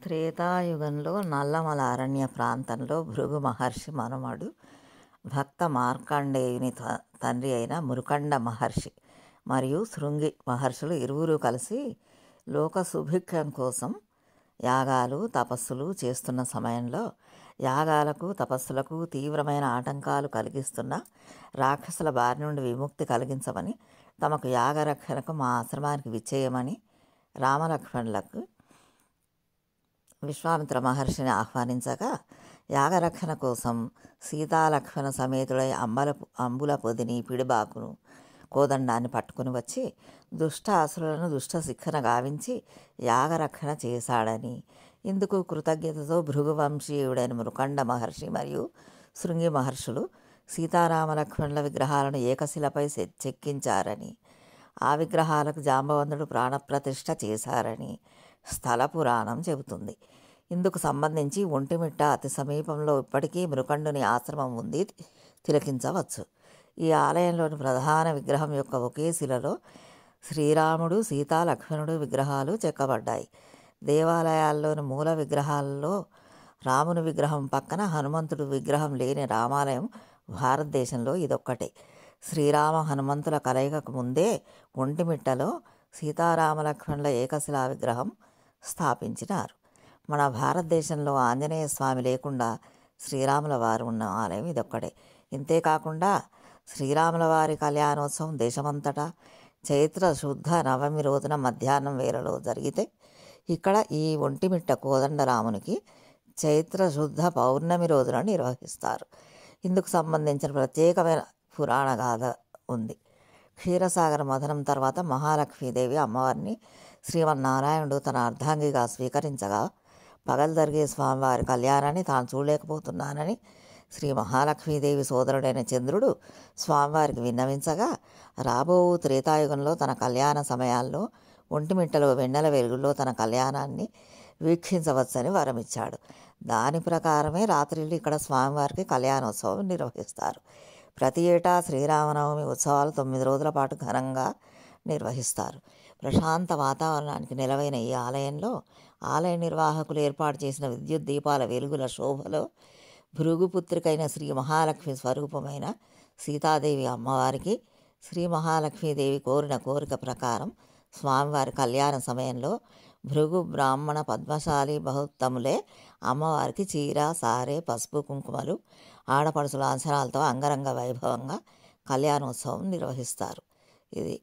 త్రేతాయుగంలో నల్లమల అరణ్య ప్రాంతంలో భృగు మహర్షి మనుమడు భక్త మార్కండేయుని తండ్రి అయిన మురుకండ మహర్షి మరియు శృంగి మహర్షులు ఇరువురు కలిసి లోక సుభిక్షం కోసం యాగాలు తపస్సులు చేస్తున్న సమయంలో యాగాలకు తపస్సులకు తీవ్రమైన ఆటంకాలు కలిగిస్తున్న రాక్షసుల బారి నుండి విముక్తి కలిగించమని తమకు యాగరక్షణకు మా ఆశ్రమానికి విచ్చేయమని రామలక్ష్మణులకు విశ్వామిత్ర మహర్షిని ఆహ్వానించగా యాగరక్షణ కోసం సీతాలక్ష్మణ సమేతుడై అంబుల పొదిని పిడిబాకును కోదండాన్ని పట్టుకుని వచ్చి దుష్ట అసురులను దుష్ట శిక్షణ గావించి యాగరక్షణ చేశాడని, ఇందుకు కృతజ్ఞతతో భృగువంశీయుడైన మృకండ మహర్షి మరియు శృంగి మహర్షులు సీతారామలక్ష్మణుల విగ్రహాలను ఏకశిలపై చెక్కించారని, ఆ విగ్రహాలకు జాంబవంతుడు ప్రాణప్రతిష్ఠ చేశారని స్థల పురాణం చెబుతుంది. ఇందుకు సంబంధించి ఒంటిమిట్ట అతి సమీపంలో ఇప్పటికీ మృకండుని ఆశ్రమం ఉంది, తిలకించవచ్చు. ఈ ఆలయంలోని ప్రధాన విగ్రహం యొక్క ఒకే శిలలో శ్రీరాముడు సీతా లక్ష్మణుడు విగ్రహాలు చెక్కబడ్డాయి. దేవాలయాల్లోని మూల విగ్రహాలలో రాముని విగ్రహం పక్కన హనుమంతుడు విగ్రహం లేని రామాలయం భారతదేశంలో ఇదొక్కటే. శ్రీరామ హనుమంతుల కలయికకు ముందే ఒంటిమిట్టలో సీతారామలక్ష్మణుల ఏకశిలా విగ్రహం స్థాపించినారు. మన భారతదేశంలో ఆంజనేయ స్వామి లేకుండా శ్రీరాముల వారు ఉన్న ఆలయం ఇదొక్కటే. ఇంతేకాకుండా శ్రీరాముల వారి కళ్యాణోత్సవం దేశమంతటా చైత్ర శుద్ధ నవమి రోజున మధ్యాహ్నం వేళలో జరిగితే, ఇక్కడ ఈ ఒంటిమిట్ట కోదండరామునికి చైత్ర శుద్ధ పౌర్ణమి రోజున నిర్వహిస్తారు. ఇందుకు సంబంధించిన ప్రత్యేకమైన పురాణ గాథ ఉంది. క్షీరసాగర మథనం తర్వాత మహాలక్ష్మీదేవి అమ్మవారిని శ్రీమన్నారాయణుడు తన అర్ధాంగిగా స్వీకరించగా పగలు జరిగే స్వామివారి కళ్యాణాన్ని తాను చూడలేకపోతున్నానని శ్రీ మహాలక్ష్మీదేవి సోదరుడైన చంద్రుడు స్వామివారికి విన్నవించగా, రాబో త్రేతాయుగంలో తన కళ్యాణ సమయాల్లో ఒంటిమిట్టలో వెన్నెల వెలుగుల్లో తన కళ్యాణాన్ని వీక్షించవచ్చని వరమిచ్చాడు. దాని ప్రకారమే రాత్రిళ్ళు ఇక్కడ స్వామివారికి కళ్యాణోత్సవం నిర్వహిస్తారు. ప్రతి ఏటా శ్రీరామనవమి ఉత్సవాలు 9 రోజుల పాటు ఘనంగా నిర్వహిస్తారు. ప్రశాంత వాతావరణానికి నెలవైన ఈ ఆలయంలో ఆలయ నిర్వాహకులు ఏర్పాటు చేసిన విద్యుత్ దీపాల వెలుగుల శోభలో భృగుపుత్రికైన శ్రీ మహాలక్ష్మి స్వరూపమైన సీతాదేవి అమ్మవారికి శ్రీ మహాలక్ష్మీదేవి కోరిన కోరిక ప్రకారం స్వామివారి కళ్యాణ సమయంలో భృగు బ్రాహ్మణ పద్మశాలి బహుత్తములే అమ్మవారికి చీర సారె పసుపు కుంకుమలు ఆడపడుచుల లాంఛనాలతో అంగరంగ వైభవంగా కళ్యాణోత్సవం నిర్వహిస్తారు. ఇది